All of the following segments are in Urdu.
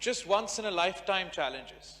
just once in a lifetime challenges.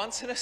once in a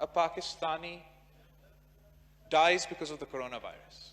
a Pakistani dies because of the coronavirus.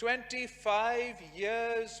25 years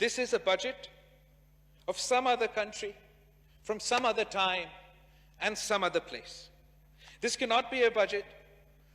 This is a budget of some other country, from some other time and some other place. This cannot be a budget.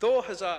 2,000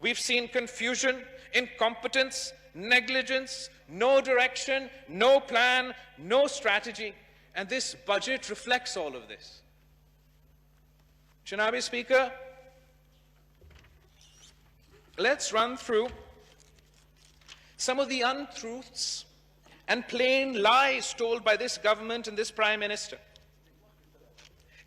we've seen confusion, incompetence, negligence, no direction, no plan, no strategy, and this budget reflects all of this. Janabi Speaker, let's run through some of the untruths and plain lies told by this government and this Prime Minister.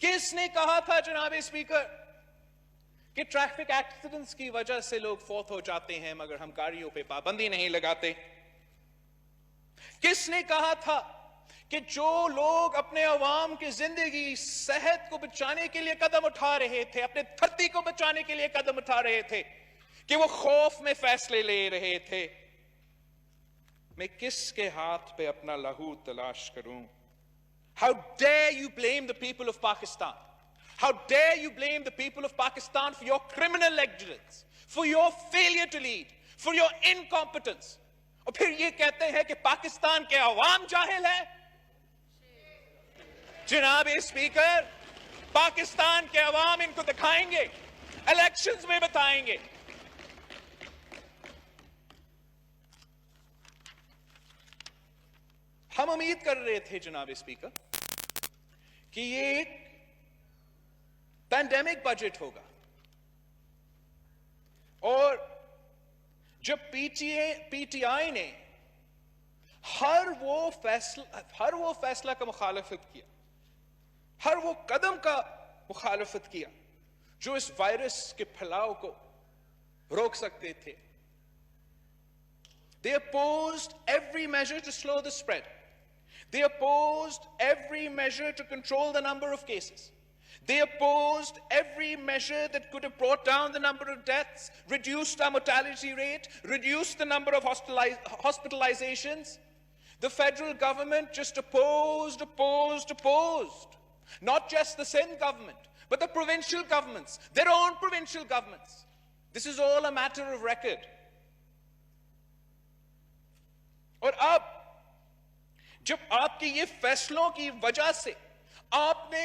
کس نے کہا تھا جناب اسپیکر کہ ٹریفک ایکسیڈنٹس کی وجہ سے لوگ فوت ہو جاتے ہیں مگر ہم گاڑیوں پہ پابندی نہیں لگاتے؟ کس نے کہا تھا کہ جو لوگ اپنے عوام کی زندگی صحت کو بچانے کے لیے قدم اٹھا رہے تھے، اپنے دھرتی کو بچانے کے لیے قدم اٹھا رہے تھے، کہ وہ خوف میں فیصلے لے رہے تھے؟ میں کس کے ہاتھ پہ اپنا لہو تلاش کروں؟ How dare you blame the people of Pakistan? How dare you blame the people of Pakistan for your criminal negligence, for your failure to lead, for your incompetence? اور پھر یہ کہتے ہیں کہ پاکستان کے عوام جاہل ہے؟ جناب اسپیکر، پاکستان کے عوام ان کو دکھائیں گے، الیکشنز میں بتائیں گے۔ ہم امید کر رہے تھے جناب اسپیکر کہ یہ ایک پینڈیمک بجٹ ہوگا، اور جب پی ٹی آئی نے ہر وہ فیصلہ کا مخالفت کیا، ہر وہ قدم کا مخالفت کیا جو اس وائرس کے پھیلاؤ کو روک سکتے تھے، they opposed every measure to slow the spread. They opposed every measure to control the number of cases. They opposed every measure that could have brought down the number of deaths, reduced our mortality rate, reduced the number of hospitalizations. The federal government just opposed. Not just the Sindh government, but the provincial governments, their own provincial governments. This is all a matter of record. اور اب جب آپ کی یہ فیصلوں کی وجہ سے آپ نے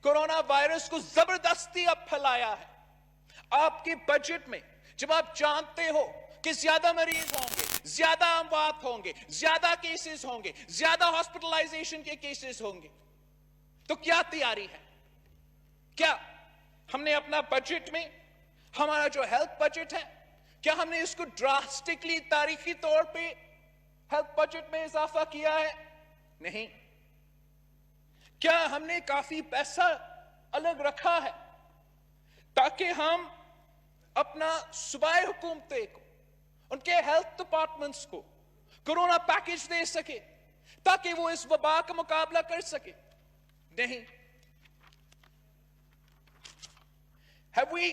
کورونا وائرس کو زبردستی اب پھیلایا ہے، آپ کے بجٹ میں جب آپ جانتے ہو کہ زیادہ مریض ہوں گے، زیادہ اموات ہوں گے، زیادہ کیسز ہوں گے، زیادہ ہاسپٹلائزیشن کے کیسز ہوں گے، تو کیا تیاری ہے؟ کیا ہم نے اپنا بجٹ میں، ہمارا جو ہیلتھ بجٹ ہے، کیا ہم نے اس کو ڈراسٹکلی تاریخی طور پہ ہیلتھ بجٹ میں اضافہ کیا ہے؟ نہیں۔ کیا ہم نے کافی پیسہ الگ رکھا ہے تاکہ ہم اپنا صوبائی حکومتیں کو، ان کے ہیلتھ ڈپارٹمنٹس کو کورونا پیکج دے سکے تاکہ وہ اس وبا کا مقابلہ کر سکے؟ نہیں۔ Have we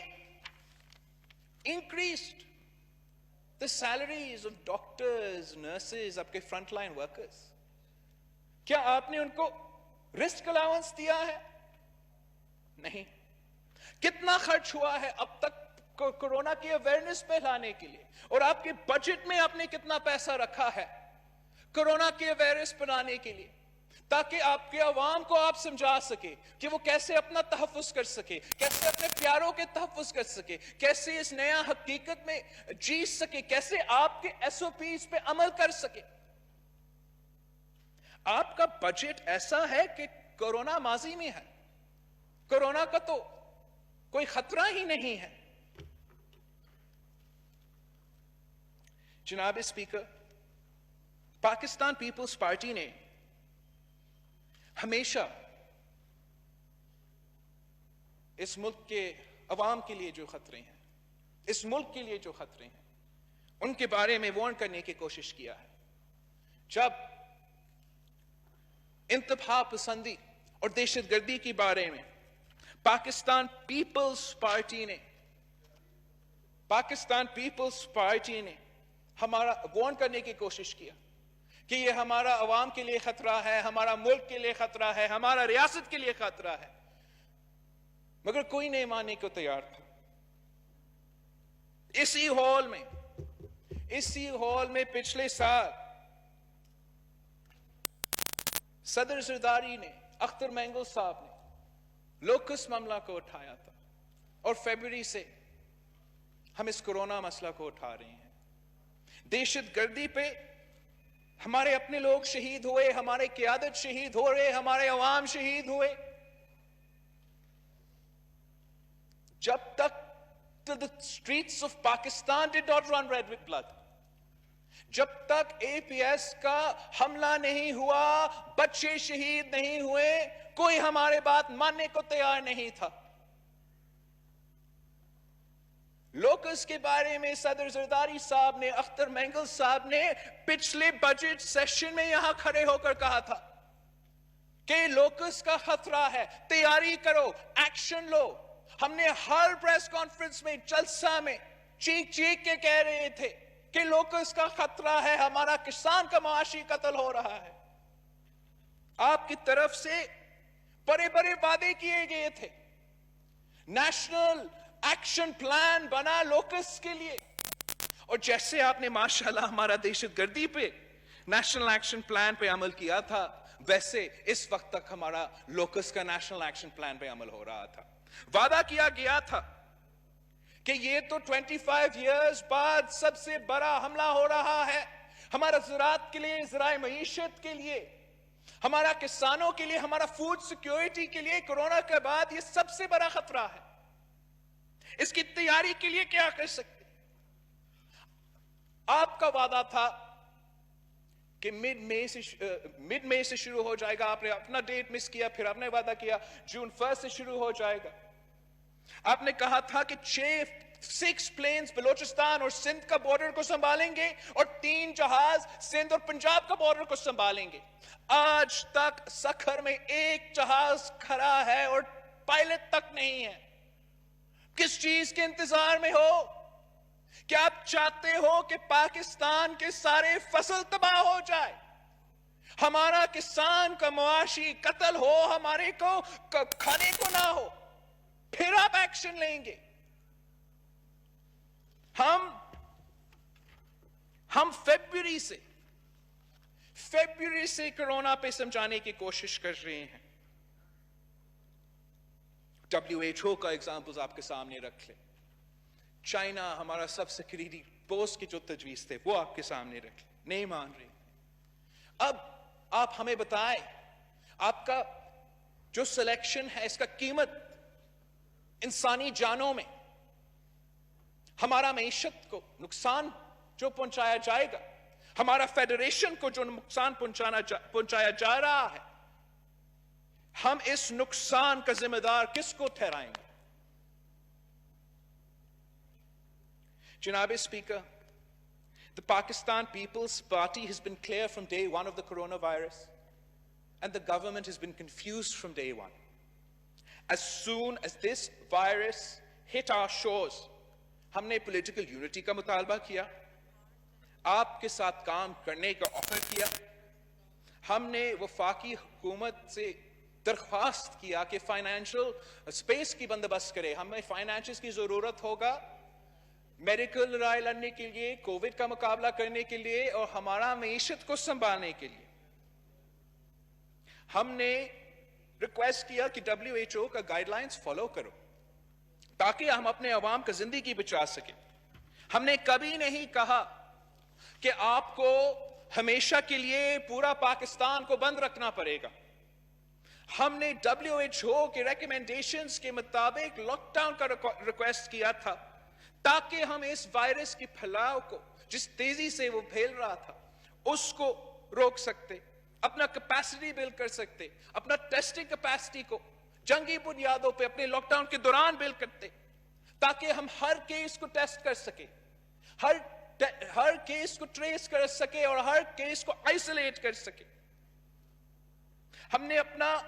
increased the salaries of doctors, nurses, آپ کے فرنٹ لائن ورکرز؟ کیا آپ نے ان کو رسک الاؤنس دیا ہے؟ نہیں۔ کتنا خرچ ہوا ہے اب تک کورونا کی اویئرنس پھیلانے کے لیے، اور آپ کے بجٹ میں آپ نے کتنا پیسہ رکھا ہے کورونا کی اویئرنس پھیلانے کے لیے، تاکہ آپ کے عوام کو آپ سمجھا سکے کہ وہ کیسے اپنا تحفظ کر سکے، کیسے اپنے پیاروں کے تحفظ کر سکے، کیسے اس نیا حقیقت میں جی سکے، کیسے آپ کے ایس او پیز پہ عمل کر سکے؟ آپ کا بجٹ ایسا ہے کہ کورونا ماضی میں ہے، کورونا کا تو کوئی خطرہ ہی نہیں ہے۔ جناب اسپیکر، پاکستان پیپلز پارٹی نے ہمیشہ اس ملک کے عوام کے لیے جو خطرے ہیں، اس ملک کے لیے جو خطرے ہیں، ان کے بارے میں وارن کرنے کی کوشش کیا ہے۔ جب انتہا پسندی اور دہشت گردی کے بارے میں پاکستان پیپلز پارٹی نے ہمارا وارن کرنے کی کوشش کیا کہ یہ ہمارا عوام کے لیے خطرہ ہے، ہمارا ملک کے لیے خطرہ ہے، ہمارا ریاست کے لیے خطرہ ہے، مگر کوئی نہیں ماننے کو تیار تھا۔ اسی ہال میں پچھلے سال صدر زرداری نے، اختر مینگل صاحب نے لوکس معاملہ کو اٹھایا تھا، اور فیبروری سے ہم اس کورونا مسئلہ کو اٹھا رہے ہیں۔ دہشت گردی پہ ہمارے اپنے لوگ شہید ہوئے، ہمارے قیادت شہید ہو رہے، ہمارے عوام شہید ہوئے۔ جب تک the streets of Pakistan did not run red with blood، جب تک اے پی ایس کا حملہ نہیں ہوا، بچے شہید نہیں ہوئے، کوئی ہمارے بات ماننے کو تیار نہیں تھا. لوکس کے بارے میں صدر زرداری صاحب نے، اختر مینگل صاحب نے پچھلے بجٹ سیشن میں یہاں کھڑے ہو کر کہا تھا کہ لوکس کا خطرہ ہے، تیاری کرو، ایکشن لو. ہم نے ہر پریس کانفرنس میں، جلسہ میں چیخ چیخ کے کہہ رہے تھے کہ لوکس کا خطرہ ہے، ہمارا کسان کا معاشی قتل ہو رہا ہے. آپ کی طرف سے بڑے بڑے وعدے کیے گئے تھے. نیشنل ایکشن پلان بنا لوکس کے لیے، اور جیسے آپ نے ماشاءاللہ ہمارا دہشت گردی پہ نیشنل ایکشن پلان پہ عمل کیا تھا، ویسے اس وقت تک ہمارا لوکس کا نیشنل ایکشن پلان پہ عمل ہو رہا تھا. وعدہ کیا گیا تھا کہ یہ تو 25 ایئرز بعد سب سے بڑا حملہ ہو رہا ہے ہمارا زراعت کے لیے، ذرائع معیشت کے لیے، ہمارا کسانوں کے لیے، ہمارا فوڈ سیکیورٹی کے لیے. کورونا کے بعد یہ سب سے بڑا خطرہ ہے. اس کی تیاری کے لیے کیا کر سکتے؟ آپ کا وعدہ تھا کہ مڈ مئی سے شروع ہو جائے گا. آپ نے اپنا ڈیٹ مس کیا، پھر آپ نے وعدہ کیا جون 1 سے شروع ہو جائے گا. آپ نے کہا تھا کہ 6 پلینز بلوچستان اور سندھ کا بارڈر کو سنبھالیں گے اور 3 جہاز سندھ اور پنجاب کا بارڈر کو سنبھالیں گے. آج تک سکھر میں 1 جہاز کھڑا ہے اور پائلٹ تک نہیں ہے. کس چیز کے انتظار میں ہو؟ کیا آپ چاہتے ہو کہ پاکستان کے سارے فصل تباہ ہو جائے، ہمارا کسان کا معاشی قتل ہو، ہمارے کو کھانے کو نہ ہو، پھر آپ ایکشن لیں گے؟ ہم فیبروری سے کورونا پہ سمجھانے کی کوشش کر رہے ہیں. WHO کا ایگزامپلز آپ کے سامنے رکھ لیں. چائنا ہمارا سب سے قریبی دوست کی جو تجویز تھے وہ آپ کے سامنے رکھ لیں. نہیں مان رہے. اب آپ ہمیں بتائیں، آپ کا جو سلیکشن ہے اس کا قیمت انسانی جانوں میں، ہمارا معیشت کو نقصان جو پہنچایا جائے گا، ہمارا فیڈریشن کو جو نقصان پہنچایا جا رہا ہے، ہم اس نقصان کا ذمہ دار کس کو ٹھہرائیں گے؟ جناب speaker, the Pakistan People's Party has been clear from day one of the coronavirus, and the government has been confused from day one. As soon as this virus hit our shores, ہم نے پولیٹیکل یونٹی کا مطالبہ کیا، آپ کے ساتھ کام کرنے کا آفر کیا. ہم نے وفاقی حکومت سے درخواست کیا کہ فائنینشل اسپیس کی بندوبست کرے. ہمیں فائنینشز کی ضرورت ہوگا میڈیکل لڑائی لڑنے کے لیے، کووڈ کا مقابلہ کرنے کے لیے اور ہمارا معیشت کو سنبھالنے کے لیے. ہم نے ریکویسٹ کیا کہ WHO کا گائیڈ لائنز فالو کرو تاکہ ہم اپنے عوام کا زندگی بچا سکیں. ہم نے کبھی نہیں کہا کہ آپ کو ہمیشہ کے لیے پورا پاکستان کو بند رکھنا پڑے گا. ہم نے WHO کے ریکمنڈیشنز کے مطابق لاک ڈاؤن کا ریکویسٹ کیا تھا تاکہ ہم اس وائرس کی پھیلاؤ کو، جس تیزی سے وہ پھیل رہا تھا، اس کو روک سکتے، اپنا کیپیسٹی بلڈ کر سکتے، اپنا ٹیسٹنگ کیپیسٹی کو جنگی بنیادوں پہ اپنے لاک ڈاؤن کے دوران بلڈ کرتے تاکہ ہم ہر کیس کو ٹیسٹ کر سکیں، ہر کیس کو ٹریس کر سکے اور ہر کیس کو آئسولیٹ کر سکے. ہم نے اپنا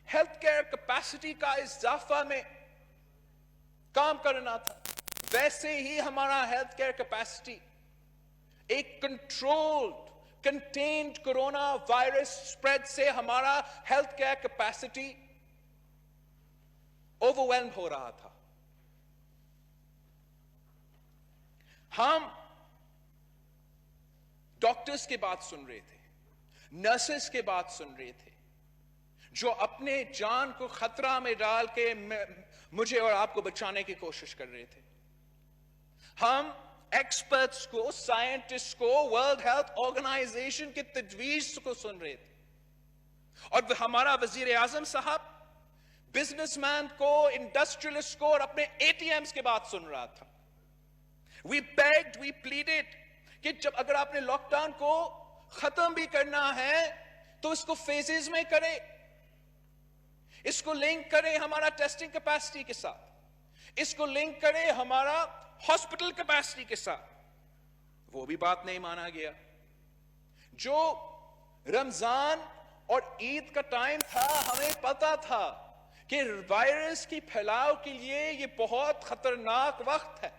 ہیلتھ کیئر کیپیسٹی کا اضافہ میں کام کرنا تھا. ویسے ہی ہمارا ہیلتھ کیئر کیپیسٹی ایک controlled contained corona virus spread سے ہمارا ہیلتھ کیئر کیپیسٹی اوور ہو رہا تھا. ہم ڈاکٹرز کی بات سن رہے تھے، نرسز کی بات سن رہے تھے، جو اپنے جان کو خطرہ میں ڈال کے مجھے اور آپ کو بچانے کی کوشش کر رہے تھے. ہم ایکسپرٹس کو، سائنٹسٹ کو، ورلڈ ہیلتھ آرگنائزیشن کی تجویز کو سن رہے تھے. اور ہمارا وزیر اعظم صاحب بزنس مین کو، انڈسٹریلسٹ کو اور اپنے ATMs کی بات سن رہا تھا. We begged, we pleaded کہ جب اگر آپ نے لاک ڈاؤن کو ختم بھی کرنا ہے تو اس کو فیزز میں کرے, اس کو لنک کرے ہمارا ٹیسٹنگ کیپیسٹی کے ساتھ, اس کو لنک کرے ہمارا ہاسپٹل کیپیسٹی کے ساتھ. وہ بھی بات نہیں مانا گیا. جو رمضان اور عید کا ٹائم تھا, ہمیں پتا تھا کہ وائرس کی پھیلاؤ کے لیے یہ بہت خطرناک وقت ہے.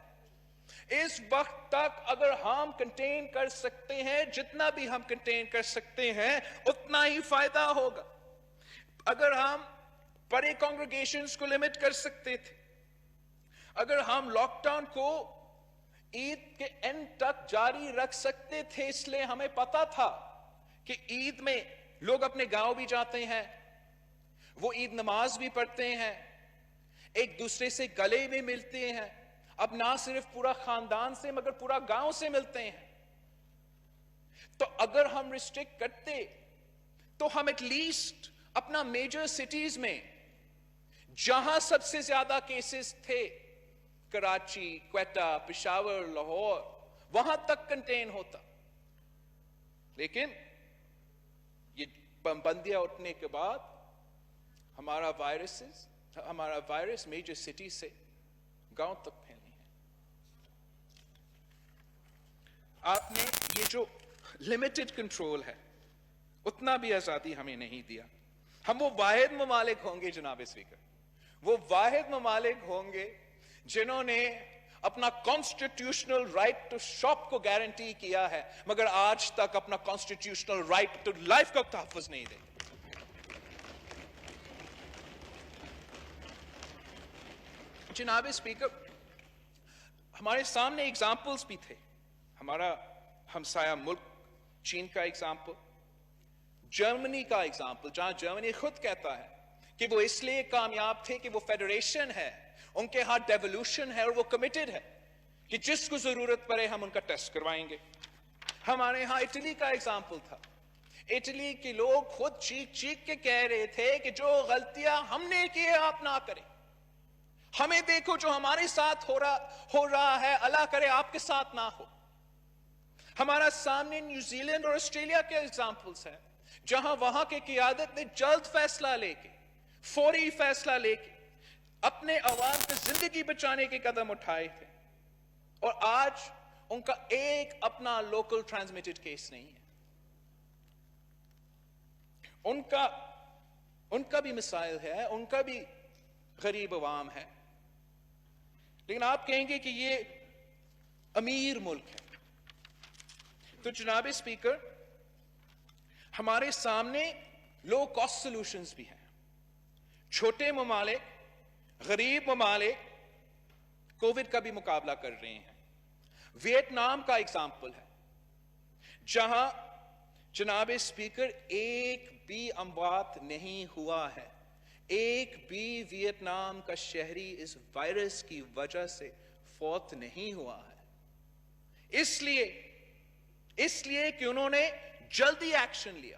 اس وقت تک اگر ہم کنٹین کر سکتے ہیں, جتنا بھی ہم کنٹین کر سکتے ہیں اتنا ہی فائدہ ہوگا. اگر ہم بڑے کانگریگیشنز کو لمٹ کر سکتے تھے, اگر ہم لاک ڈاؤن کو عید کے اینڈ تک جاری رکھ سکتے تھے, اس لیے ہمیں پتا تھا کہ عید میں لوگ اپنے گاؤں بھی جاتے ہیں, وہ عید نماز بھی پڑھتے ہیں, ایک دوسرے سے گلے میں ملتے ہیں, اب نہ صرف پورا خاندان سے مگر پورا گاؤں سے ملتے ہیں. تو اگر ہم ریسٹرکٹ کرتے تو ہم ایٹ لیسٹ اپنا میجر سٹیز میں جہاں سب سے زیادہ کیسز تھے, کراچی, کوئٹہ, پشاور, لاہور, وہاں تک کنٹین ہوتا. لیکن یہ پابندیاں اٹھنے کے بعد ہمارا وائرس میجر سٹی سے گاؤں تک پھیلی ہے. آپ نے یہ جو لمیٹڈ کنٹرول ہے اتنا بھی آزادی ہمیں نہیں دیا. ہم وہ واحد ممالک ہوں گے جناب اسپیکر, وہ واحد ممالک ہوں گے جنہوں نے اپنا کانسٹیٹیوشنل رائٹ ٹو شاپ کو گارنٹی کیا ہے, مگر آج تک اپنا کانسٹیٹیوشنل رائٹ ٹو لائف کا تحفظ نہیں دے. جناب اسپیکر, ہمارے سامنے ایگزامپلز بھی تھے. ہمارا ہمسایہ ملک چین کا ایگزامپل, جرمنی کا ایگزامپل, جہاں جرمنی خود کہتا ہے کہ وہ اس لیے کامیاب تھے کہ وہ فیڈریشن ہے, ان کے ہاں ڈیولوشن ہے اور وہ کمیٹڈ ہے کہ جس کو ضرورت پڑے ہم ان کا ٹیسٹ کروائیں گے. ہمارے ہاں اٹلی کا ایگزامپل تھا. اٹلی کے لوگ خود چیخ چیخ کے کہہ رہے تھے کہ جو غلطیاں ہم نے کی آپ نہ کریں, ہمیں دیکھو جو ہمارے ساتھ ہو رہا ہے, اللہ کرے آپ کے ساتھ نہ ہو. ہمارا سامنے نیوزی لینڈ اور آسٹریلیا کے ایگزامپلز ہیں جہاں وہاں کے قیادت نے جلد فیصلہ لے کے, فوری فیصلہ لے کے اپنے عوام کی زندگی بچانے کے قدم اٹھائے تھے, اور آج ان کا ایک اپنا لوکل ٹرانسمیٹڈ کیس نہیں ہے. ان کا بھی مسائل ہے, ان کا بھی غریب عوام ہے, لیکن آپ کہیں گے کہ یہ امیر ملک ہے. تو جناب اسپیکر, ہمارے سامنے لو کاسٹ سولوشنز بھی ہیں. چھوٹے ممالک, غریب ممالک کووڈ کا بھی مقابلہ کر رہے ہیں. ویتنام کا ایگزامپل ہے جہاں جناب اسپیکر ایک بھی اموات نہیں ہوا ہے, ایک بھی ویتنام کا شہری اس وائرس کی وجہ سے فوت نہیں ہوا ہے. اس لیے کہ انہوں نے جلدی ایکشن لیا,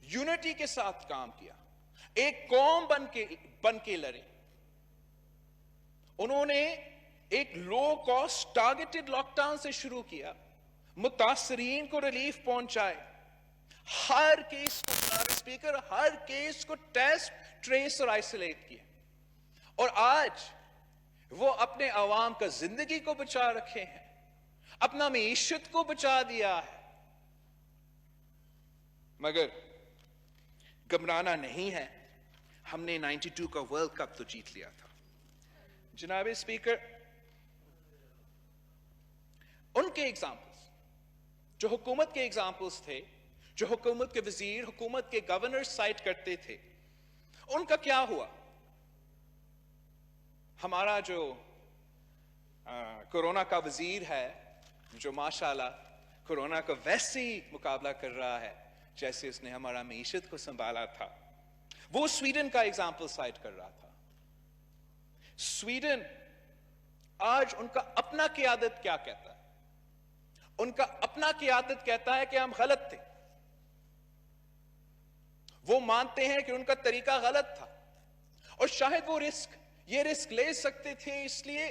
یونٹی کے ساتھ کام کیا, ایک قوم بن کے لڑے. انہوں نے ایک low cost targeted lockdown سے شروع کیا, متاثرین کو ریلیف پہنچائے, ہر کیس کو جناب اسپیکر, ہر کیس کو ٹیسٹ, ٹریس اور آئسولیٹ کیا, اور آج وہ اپنے عوام کا زندگی کو بچا رکھے ہیں, اپنا معیشت کو بچا دیا ہے. مگر گھبرانا نہیں ہے, ہم نے 92 کا ورلڈ کپ تو جیت لیا تھا. جناب اسپیکر, ان کے ایگزامپلز جو حکومت کے ایگزامپلز تھے, جو حکومت کے وزیر, حکومت کے گورنر سائٹ کرتے تھے, ان کا کیا ہوا؟ ہمارا جو کورونا کا وزیر ہے, جو ماشاءاللہ کورونا کا ویسے ہی مقابلہ کر رہا ہے جیسے اس نے ہمارا معیشت کو سنبھالا تھا, وہ سویڈن کا ایگزامپل سائٹ کر رہا تھا. سویڈن آج ان کا اپنا قیادت کیا کہتا ہے؟ ان کا اپنا قیادت کہتا ہے کہ ہم غلط تھے. وہ مانتے ہیں کہ ان کا طریقہ غلط تھا, اور شاید وہ یہ رسک لے سکتے تھے اس لیے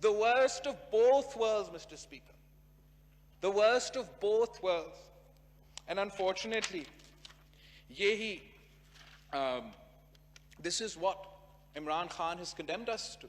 The worst of both worlds, Mr. Speaker. The worst of both worlds. And unfortunately, this is what Imran Khan has condemned us to.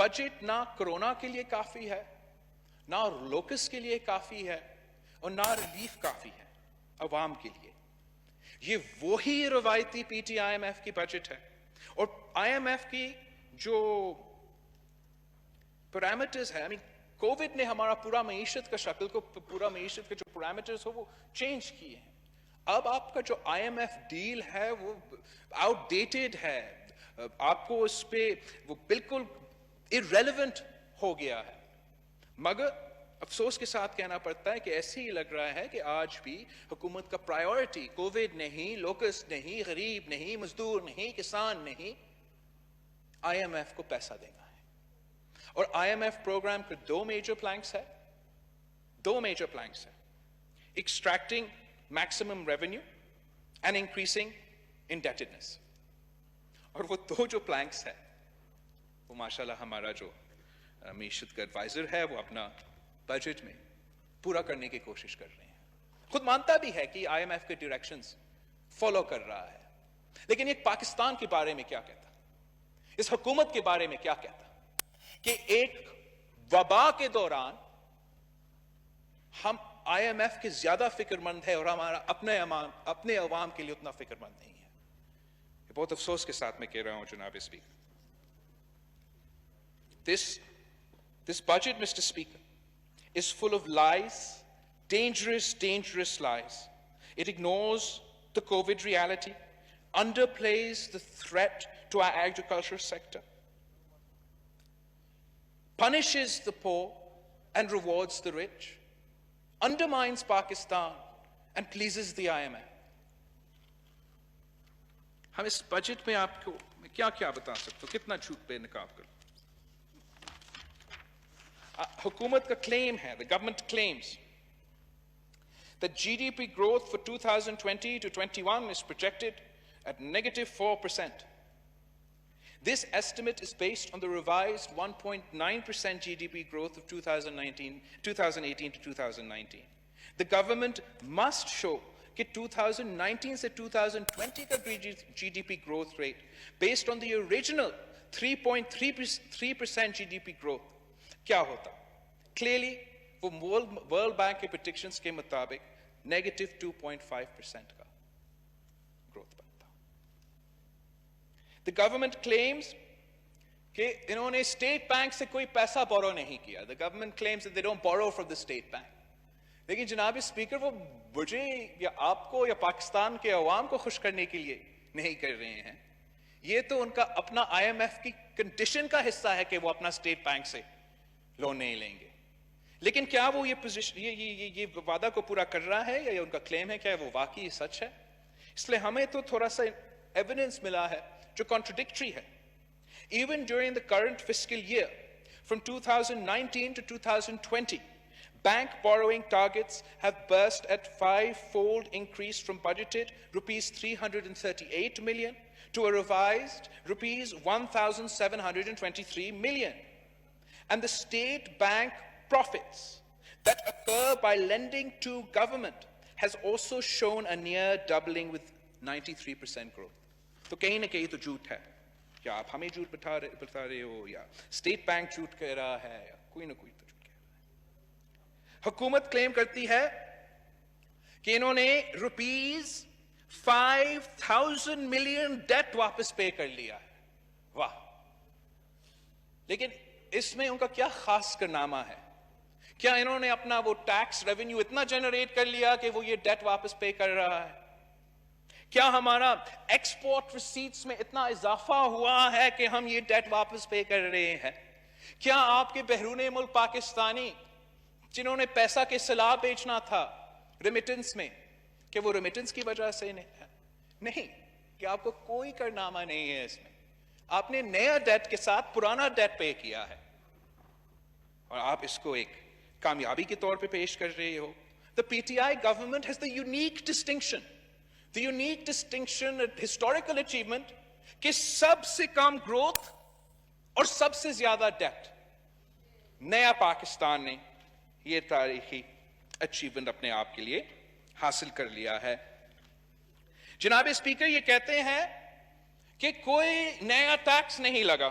Budget نہ کورونا کے لیے کافی ہے، نہ لوکس کے لیے کافی ہے، اور نہ ریلیف کافی ہے عوام کے لیے. یہ وہی روایتی P T I M F کی بجٹ ہے. اور آئی ایم ایف کی جو پیرامیٹرز ہے، کووڈ نے ہمارا پورا معیشت کا شکل کو، پورا معیشت کے جو پیرامیٹرز ہو وہ چینج کیے ہیں. اب آپ کا جو آئی ایم ایف ڈیل ہے وہ آؤٹ ڈیٹڈ ہے، آپ کو اس پہ وہ بالکل irrelevant ہو گیا ہے. مگر افسوس کے ساتھ کہنا پڑتا ہے کہ ایسے ہی لگ رہا ہے کہ آج بھی حکومت کا پرائیورٹی کووڈ نہیں، لوکس نہیں، غریب نہیں، مزدور نہیں، کسان نہیں، آئی ایم ایف کو پیسہ دینا ہے. اور آئی ایم ایف پروگرام کے دو میجر پلانکس ہے، extracting maximum revenue and increasing indebtedness. اور وہ دو جو پلانکس ہے وہ ماشاءاللہ ہمارا جو معیشت کا ایڈوائزر ہے وہ اپنا بجٹ میں پورا کرنے کی کوشش کر رہے ہیں. خود مانتا بھی ہے کہ آئی ایم ایف کے ڈائریکشنز فالو کر رہا ہے، لیکن یہ پاکستان کے بارے میں کیا کہتا، اس حکومت کے بارے میں کیا کہتا کہ ایک وبا کے دوران ہم آئی ایم ایف کے زیادہ فکر مند ہے اور ہمارا اپنے عوام کے لیے اتنا فکر مند نہیں ہے. یہ بہت افسوس کے ساتھ میں کہہ رہا ہوں جناب speaker. This budget, Mr. Speaker, is full of lies, dangerous lies. It ignores the COVID reality, underplays the threat to our agricultural sector, punishes the poor and rewards the rich, undermines Pakistan and pleases the IMF. ہم اس بجٹ میں آپ کو کیا بتا سکتے ہو، کتنا جھوٹ بے نقاب کر. حکومت کا claim ہے, the government claims that GDP growth for 2020 to 21 is projected at -4%. This estimate is based on the revised 1.9% GDP growth of 2018 to 2019. The government must show کہ 2019 سے 2020 کا GDP growth rate based on the original 3.3% GDP growth کیا ہوتا. Clearly وہ ورلڈ بینک کے predictions کے مطابق -2.5% کا growth بنتا. The government claims کہ انہوں نے اسٹیٹ بینک سے کوئی پیسہ بورو نہیں کیا. The government claims that they don't borrow from the state bank. لیکن جناب اسپیکر وہ مجھے یا آپ کو یا پاکستان کے عوام کو خوش کرنے کے لیے نہیں کر رہے ہیں. یہ تو ان کا اپنا آئی ایم ایف کی کنڈیشن کا حصہ ہے کہ وہ اپنا اسٹیٹ بینک سے لون نہیں لیں گے. لیکن کیا وہ یہ وعدہ کو پورا کر رہا ہے یا ان کا کلیم ہے، کیا وہ واقعی سچ ہے؟ اس لیے ہمیں تو تھوڑا سا ایویڈنس ملا ہے جو کانٹرڈکٹری ہے. Even during the current fiscal year, from 2019 to 2020, bank borrowing targets have burst at 5-fold increase from budgeted rupees 338 million to a revised rupees 1,723 million. And the state bank profits that occur by lending to government has also shown a near doubling with 93% growth. تو کہیں نہ کہیں تو جھوٹ ہے. یا آپ ہمیں جھوٹ بتا رہے ہو یا اسٹیٹ بینک جھوٹ کہہ رہا ہے یا کوئی نہ کوئی تو جھوٹ کہہ رہا ہے. حکومت کلیم کرتی ہے کہ انہوں نے روپیز 5,000 ملین ڈیٹ واپس پے کر لیا ہے. واہ. لیکن اس میں ان کا کیا خاص کارنامہ ہے؟ کیا انہوں نے اپنا وہ ٹیکس ریونیو اتنا جنریٹ کر لیا کہ وہ یہ ڈیٹ واپس پے کر رہا ہے؟ کیا ہمارا ایکسپورٹ ریسیٹس میں اتنا اضافہ ہوا ہے کہ ہم یہ ڈیٹ واپس پے کر رہے ہیں؟ کیا آپ کے بیرون ملک پاکستانی جنہوں نے پیسہ کے سلاح بیچنا تھا ریمیٹنس میں، کہ وہ ریمیٹنس کی وجہ سے نہیں، کہ آپ کو کوئی کارنامہ نہیں ہے اس میں. آپ نے نیا ڈیٹ کے ساتھ پرانا ڈیٹ پے کیا ہے اور آپ اس کو ایک کامیابی کے طور پہ پیش کر رہے ہو. The PTI government has the unique distinction, historical achievement کہ سب سے کم گروتھ اور سب سے زیادہ ڈیٹ. نیا پاکستان نے یہ تاریخی اچیومنٹ اپنے آپ کے لیے حاصل کر لیا ہے. جناب اسپیکر یہ کہتے ہیں کہ کوئی نیا ٹیکس نہیں لگا.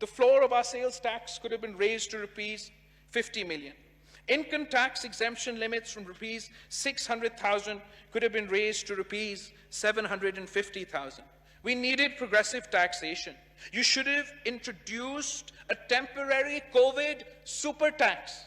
the floor of our sales tax could have been raised to rupees 50 million. Income tax exemption limits from rupees 600,000 could have been raised to rupees 750,000. We needed progressive taxation. You should have introduced a temporary COVID super tax.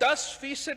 10%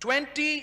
20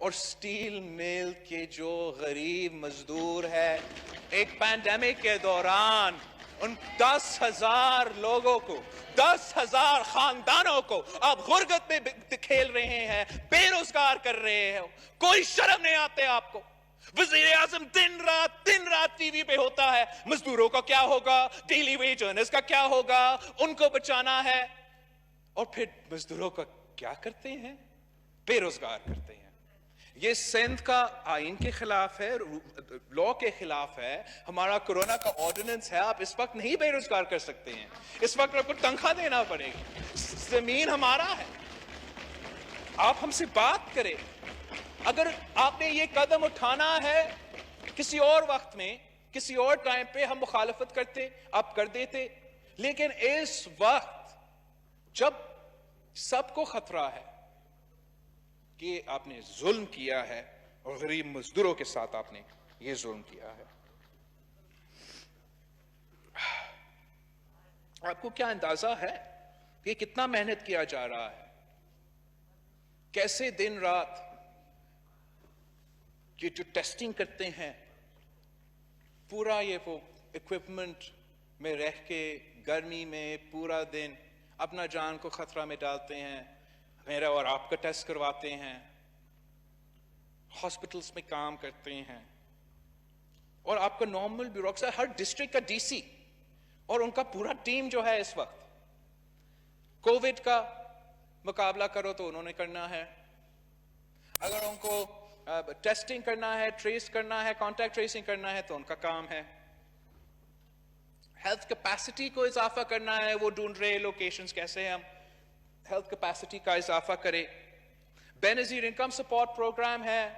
اور سٹیل مل کے جو غریب مزدور ہے، ایک پینڈیمک کے دوران ان 10,000 لوگوں کو، 10,000 خاندانوں کو آپ غربت میں کھیل رہے ہیں، بے روزگار کر رہے ہیں، کوئی شرم نہیں آتے آپ کو؟ وزیر اعظم دن رات ٹی وی پہ ہوتا ہے، مزدوروں کا کیا ہوگا، ڈیلی ویج ارنرز کا کیا ہوگا، ان کو بچانا ہے، اور پھر مزدوروں کا کیا کرتے ہیں؟ بے روزگار کرتے ہیں۔ یہ سندھ کا آئین کے خلاف ہے، لا کے خلاف ہے، ہمارا کورونا کا آرڈیننس ہے، آپ اس وقت نہیں بے روزگار کر سکتے ہیں، اس وقت آپ کو تنخواہ دینا پڑے گی، زمین ہمارا ہے، آپ ہم سے بات کریں۔ اگر آپ نے یہ قدم اٹھانا ہے کسی اور وقت میں، کسی اور ٹائم پہ ہم مخالفت کرتے، آپ کر دیتے، لیکن اس وقت جب سب کو خطرہ ہے کہ آپ نے ظلم کیا ہے اور غریب مزدوروں کے ساتھ آپ نے یہ ظلم کیا ہے، آپ کو کیا اندازہ ہے کہ کتنا محنت کیا جا رہا ہے، کیسے دن رات یہ جو ٹیسٹنگ کرتے ہیں، پورا یہ وہ ایکوپمنٹ میں رہ کے گرمی میں پورا دن اپنا جان کو خطرہ میں ڈالتے ہیں، میرا اور آپ کا ٹیسٹ کرواتے ہیں، ہاسپٹلز میں کام کرتے ہیں، اور آپ کا نارمل بیوروکریسی، ہر ڈسٹرکٹ کا ڈی سی اور ان کا پورا ٹیم جو ہے اس وقت کووڈ کا مقابلہ کرو تو انہوں نے کرنا ہے، اگر ان کو ٹیسٹنگ کرنا ہے، ٹریس کرنا ہے، کانٹیکٹ ٹریسنگ کرنا ہے تو ان کا کام ہے، ہیلتھ کیپیسٹی کو اضافہ کرنا ہے، وہ ڈھونڈ رہے لوکیشنز کیسے ہم ہیلتھ کیپیسٹی کا اضافہ کرے، بے نظیر انکم سپورٹ پروگرام ہے،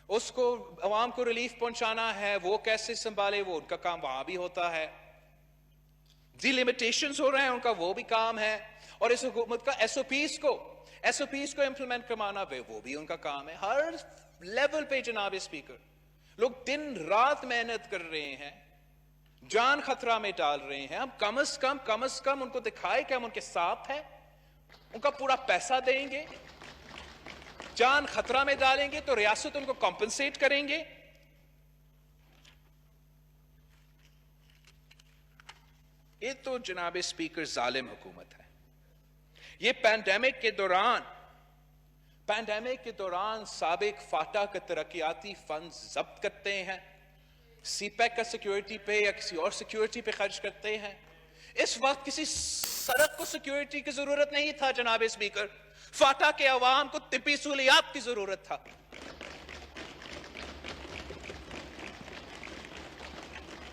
اس کو عوام کو ریلیف پہنچانا ہے، وہ کیسے سنبھالے، وہ ان کا کام وہاں بھی ہوتا ہے، ڈی لیمیٹیشنز ہو رہے ہیں ان کا وہ بھی کام ہے، اور اس حکومت کا ایس او پیز کو امپلیمنٹ کروانا وہ بھی ان کا کام ہے، ہر لیول پہ جناب اسپیکر لوگ دن رات محنت کر رہے ہیں، جان خطرہ میں ڈال رہے ہیں، ہم کم از کم ان کو دکھائے کہ ہم ان کے ساتھ ہیں، ان کا پورا پیسہ دیں گے، جان خطرہ میں ڈالیں گے تو ریاست ان کو کمپنسیٹ کریں گے۔ یہ تو جناب اسپیکر ظالم حکومت ہے۔ یہ پینڈیمک کے دوران سابق فاٹا کا ترقیاتی فنڈ ضبط کرتے ہیں، سی پیک کا سیکیورٹی پہ یا کسی اور سیکیورٹی پہ خرچ کرتے ہیں۔ اس وقت کسی سڑک کو سیکیورٹی کی ضرورت نہیں تھا جناب اسپیکر، فاٹا کے عوام کو طبی سہولیات کی ضرورت تھا۔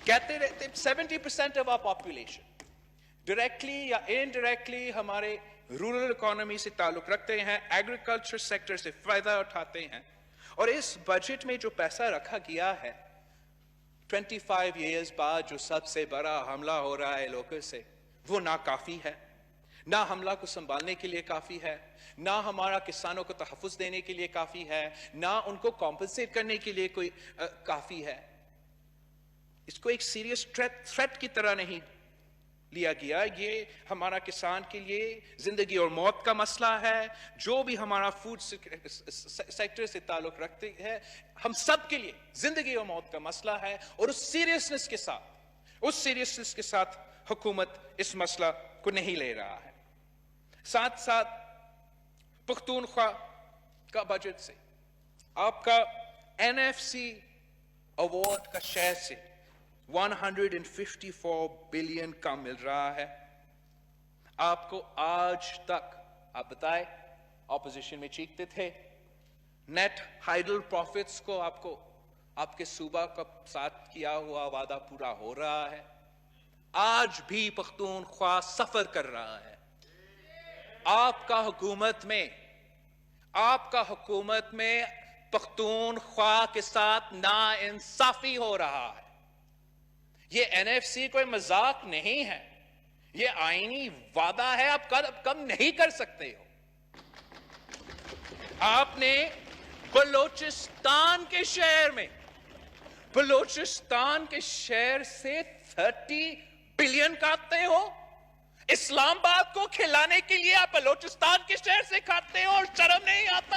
کہتے رہتے 70% آف آور پاپولیشن ڈائریکٹلی یا انڈائریکٹلی ہمارے رورل اکانومی سے تعلق رکھتے ہیں، ایگریکلچر سیکٹر سے فائدہ اٹھاتے ہیں، اور اس بجٹ میں جو پیسہ رکھا گیا ہے 25 ایئرز بعد جو سب سے بڑا حملہ ہو رہا ہے لوکل سے، وہ ناکافی ہے، نہ حملہ کو سنبھالنے کے لیے کافی ہے، نہ ہمارا کسانوں کو تحفظ دینے کے لیے کافی ہے، نہ ان کو کمپنسیٹ کرنے کے لیے کوئی کافی ہے۔ اس کو ایک سیریس تھریٹ کی طرح نہیں لیا گیا، یہ ہمارا کسان کے لیے زندگی اور موت کا مسئلہ ہے، جو بھی ہمارا فوڈ سیکٹر سے تعلق رکھتے ہیں، ہم سب کے لیے زندگی اور موت کا مسئلہ ہے، اور اس سیریسنس کے ساتھ حکومت اس مسئلہ کو نہیں لے رہا ہے۔ ساتھ ساتھ پختونخوا کا بجٹ سے آپ کا NFC ایوارڈ کا شیئر سے 154 بلین کا مل رہا ہے۔ آپ کو آج تک، آپ بتائیں، اپوزیشن میں چیختے تھے نیٹ ہائیڈل پروفٹس کو آپ کے صوبہ کا ساتھ کیا ہوا وعدہ پورا ہو رہا ہے، آج بھی پختونخوا سفر کر رہا ہے۔ آپ کا حکومت میں پختونخوا کے ساتھ ناانصافی ہو رہا ہے۔ یہ NFC کوئی مذاق نہیں ہے، یہ آئینی وعدہ ہے، آپ کم نہیں کر سکتے ہو۔ آپ نے بلوچستان کے شہر سے 30 بلین کاٹتے ہو، اسلام آباد کو کھلانے کے لیے آپ بلوچستان کے شہر سے کھاتے ہو اور شرم نہیں آتا؟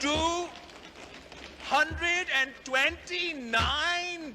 229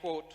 quote,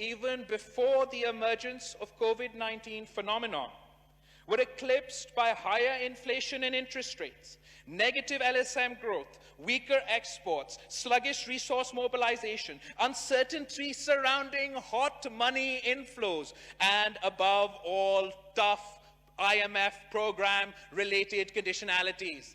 even before the emergence of COVID-19 phenomenon were eclipsed by higher inflation and interest rates, negative LSM growth, weaker exports, sluggish resource mobilization, uncertainty surrounding hot money inflows, and above all, tough IMF program related conditionalities.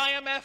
IMF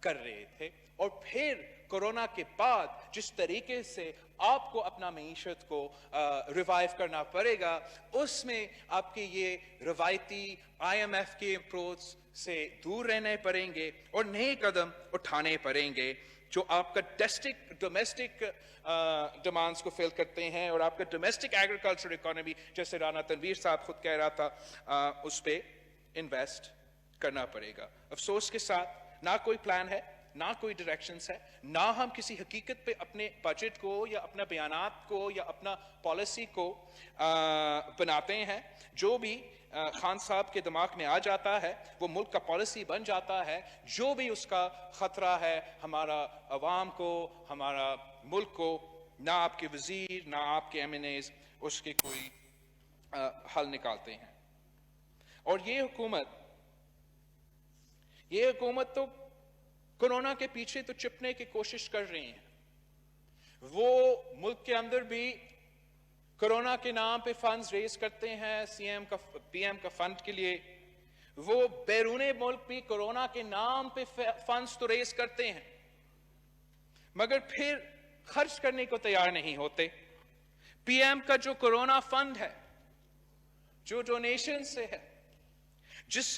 کر رہے تھے، اور پھر کورونا کے بعد جس طریقے سے آپ کو اپنا معیشت کو ریوائیو کرنا پڑے گا، اس میں آپ کے یہ روایتی IMF کے اپروچ سے دور رہنے پڑیں گے اور نئے قدم اٹھانے پڑیں گے جو آپ کا ڈومیسٹک ڈیمانڈز کو فل کرتے ہیں، اور آپ کا ڈومیسٹک ایگریکلچر اکانومی، جیسے رانا تنویر صاحب خود کہہ رہا تھا، اس پہ انویسٹ کرنا پڑے گا۔ افسوس کے ساتھ نہ کوئی پلان ہے، نہ کوئی ڈائریکشنز ہے، نہ ہم کسی حقیقت پہ اپنے بجٹ کو یا اپنا بیانات کو یا اپنا پالیسی کو بناتے ہیں۔ جو بھی خان صاحب کے دماغ میں آ جاتا ہے وہ ملک کا پالیسی بن جاتا ہے، جو بھی اس کا خطرہ ہے ہمارا عوام کو، ہمارا ملک کو، نہ آپ کے وزیر نہ آپ کے MNAs اس کے کوئی حل نکالتے ہیں۔ اور یہ حکومت تو کورونا کے پیچھے تو چھپنے کی کوشش کر رہی ہیں۔ وہ ملک کے اندر بھی کورونا کے نام پہ فنڈز ریز کرتے ہیں، PM کا فنڈ کے لیے۔ وہ بیرون ملک بھی کورونا کے نام پہ فنڈز تو ریز کرتے ہیں، مگر پھر خرچ کرنے کو تیار نہیں ہوتے۔ PM کا جو کورونا فنڈ ہے، جو ڈونیشن سے ہے،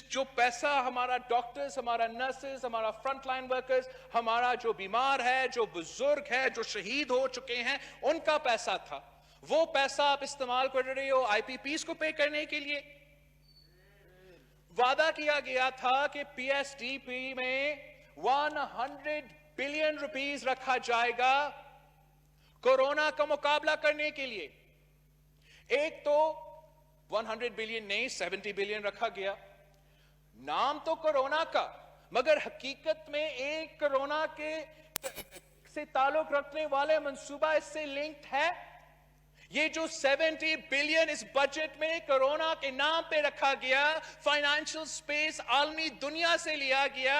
جو پیسہ ہمارا ڈاکٹرز، ہمارا نرسز، ہمارا فرنٹ لائن ورکرز، ہمارا جو بیمار ہے، جو بزرگ ہے، جو شہید ہو چکے ہیں، ان کا پیسہ تھا، وہ پیسہ آپ استعمال کر رہے ہو IPPs کو پے کرنے کے لیے۔ وعدہ کیا گیا تھا کہ PSDP میں 100 بلین روپیز رکھا جائے گا کورونا کا مقابلہ کرنے کے لیے۔ ایک تو 100 بلین نہیں، 70 بلین رکھا گیا۔ نام تو کورونا کا، مگر حقیقت میں ایک کورونا کے سے تعلق رکھنے والے منصوبہ اس سے لنکڈ ہے۔ یہ جو 70 بلین اس بجٹ میں کورونا کے نام پہ رکھا گیا، فائنانشل سپیس عالمی دنیا سے لیا گیا،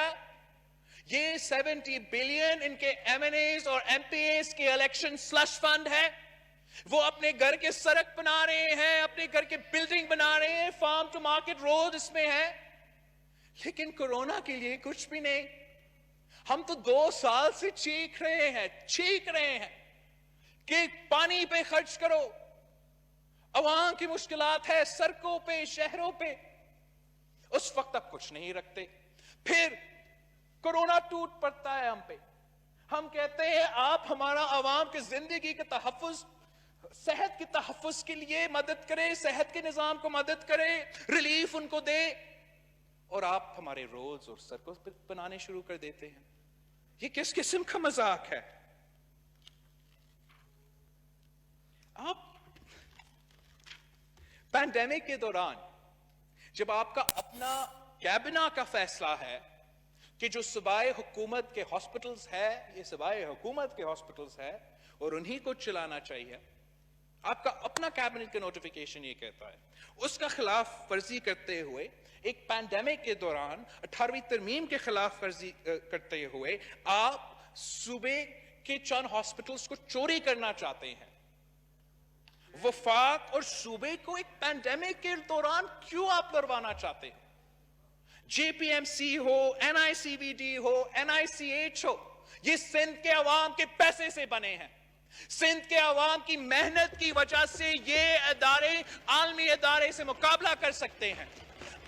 یہ 70 بلین ان کے MNAs اور MPAs کے الیکشن سلش فنڈ ہے۔ وہ اپنے گھر کے سڑک بنا رہے ہیں، اپنے گھر کے بلڈنگ بنا رہے ہیں، فارم ٹو مارکیٹ روڈ اس میں ہے، لیکن کورونا کے لیے کچھ بھی نہیں۔ ہم تو 2 سال سے چیخ رہے ہیں کہ پانی پہ خرچ کرو، عوام کی مشکلات ہے، سڑکوں پہ، شہروں پہ، اس وقت آپ کچھ نہیں رکھتے۔ پھر کورونا ٹوٹ پڑتا ہے ہم پہ، ہم کہتے ہیں آپ ہمارا عوام کی زندگی کے تحفظ، صحت کے تحفظ کے لیے مدد کریں، صحت کے نظام کو مدد کریں، ریلیف ان کو دے، اور آپ ہمارے روڈز اور سڑکوں پہ بنانے شروع کر دیتے ہیں۔ یہ کس قسم کا مذاق ہے؟ آپ پینڈیمک کے دوران جب آپ کا اپنا کابینہ کا فیصلہ ہے کہ جو صوبائی حکومت کے ہاسپٹلز ہے، یہ صوبائی حکومت کے ہاسپٹلز ہے اور انہی کو چلانا چاہیے، آپ کا اپنا کابینٹ کا نوٹیفیکیشن یہ کہتا ہے، اس کا خلاف ورزی کرتے ہوئے ایک پینڈیمک کے دوران 18ویں ترمیم کے خلاف ورزی کرتے ہوئے آپ صوبے کے چند ہاسپٹلز کو چوری کرنا چاہتے ہیں۔ وفاق اور صوبے کو ایک پینڈیمک کے دوران کیوں آپ لڑوانا چاہتے ہیں؟ JPMC ہو، NICVD ہو، NICH ہو، یہ سندھ کے عوام کے پیسے سے بنے ہیں۔ سندھ کے عوام کی محنت کی وجہ سے یہ ادارے عالمی ادارے سے مقابلہ کر سکتے ہیں۔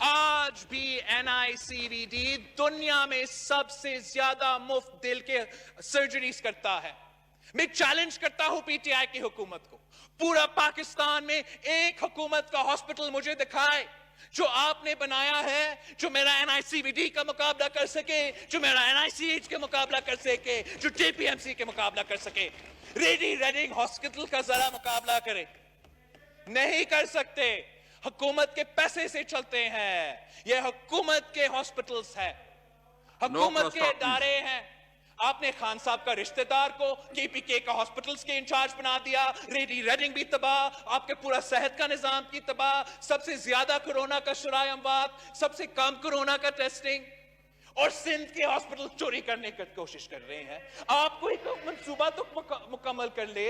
آج بھی NICVD دنیا میں سب سے زیادہ مفت دل کے سرجریز کرتا ہے۔ میں چیلنج کرتا ہوں PTI کی حکومت کو، پورا پاکستان میں ایک حکومت کا ہاسپٹل مجھے دکھائے جو آپ نے بنایا ہے، جو میرا NICVD کا مقابلہ کر سکے، جو میرا NICH کا مقابلہ کر سکے، جو JPMC کے مقابلہ کر سکے۔ ریڈنگ ہاسپٹل کا ذرا مقابلہ کرے، نہیں کر سکتے۔ حکومت کے پیسے سے چلتے ہیں، یہ حکومت کے ہاسپٹلز ہیں، حکومت کے ادارے ہیں۔ آپ نے خان صاحب کا رشتہ دار کو KPK کا ہاسپٹلز کے انچارج بنا دیا، ریڈنگ بھی تباہ، آپ کے پورا صحت کا نظام کی تباہ، سب سے زیادہ کورونا کا شرائع اموات، سب سے کم کورونا کا ٹیسٹنگ، اور سندھ کے ہاسپٹل چوری کرنے کی کوشش کر رہے ہیں۔ آپ کو ایک منصوبہ تو مکمل کر لے۔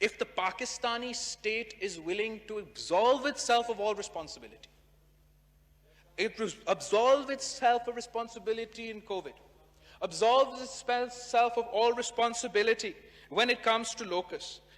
If the Pakistani state is willing to absolve itself of all responsibility, absolve itself of responsibility in COVID, absolve itself of all responsibility when it comes to locus,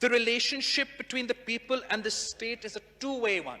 The relationship between the people and the state is a two-way one.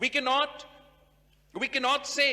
We cannot say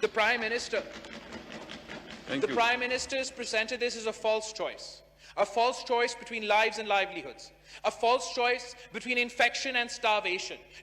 The Prime Minister has presented this as a false choice between lives and livelihoods, a false choice between infection and starvation,